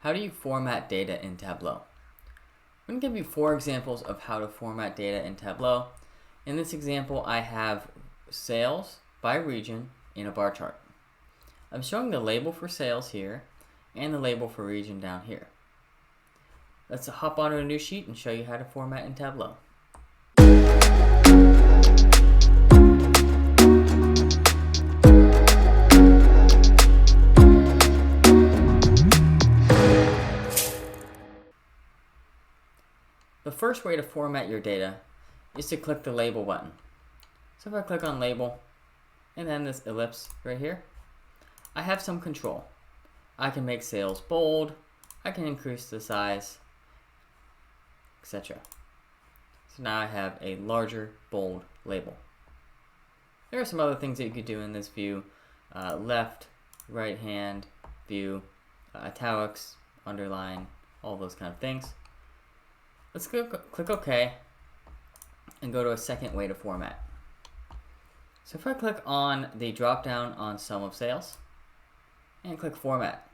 How do you format data in Tableau? I'm going to give you 4 examples of how to format data in Tableau. In this example, I have sales by region in a bar chart. I'm showing the label for sales here and the label for region down here. Let's hop onto a new sheet and show you how to format in Tableau. The first way to format your data is to click the label button. So if I click on label and then this ellipse right here, I have some control. I can make sales bold, I can increase the size, etc. So now I have a larger, bold label. There are some other things that you could do in this view. Left, right hand view, italics, underline, all those kind of things. Let's click OK and go to a second way to format. So if I click on the drop down on sum of sales and click format,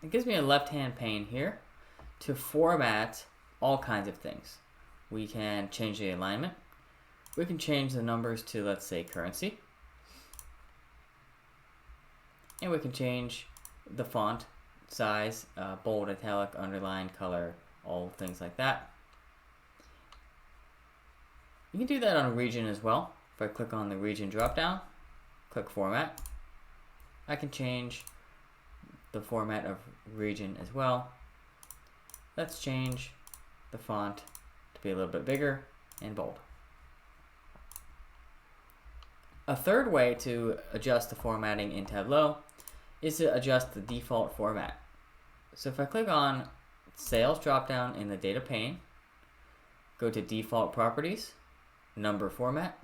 it gives me a left hand pane here to format all kinds of things. We can change the alignment. We can change the numbers to, let's say, currency. And we can change the font size, bold, italic, underline, color, all things like that. You can do that on a region as well. If I click on the region drop down, click format, I can change the format of region as well. Let's change the font to be a little bit bigger and bold. A third way to adjust the formatting in Tableau is to adjust the default format. So if I click on sales dropdown in the data pane, go to default properties, number format,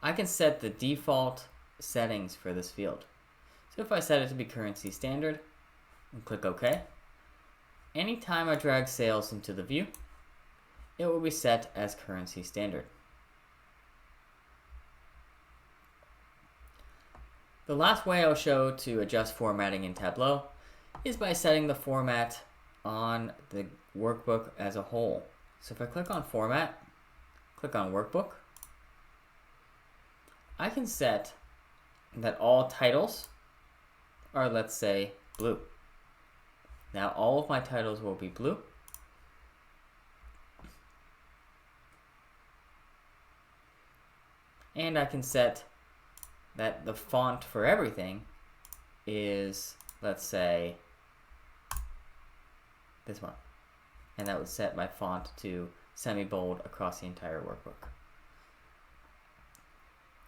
I can set the default settings for this field. So if I set it to be currency standard and click OK, anytime I drag sales into the view, it will be set as currency standard. The last way I'll show to adjust formatting in Tableau is by setting the format on the workbook as a whole. So if I click on format, click on workbook, I can set that all titles are, let's say, blue. Now all of my titles will be blue. And I can set that the font for everything is, let's say, this one. And that would set my font to semi-bold across the entire workbook.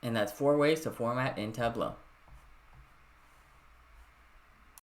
And that's 4 ways to format in Tableau.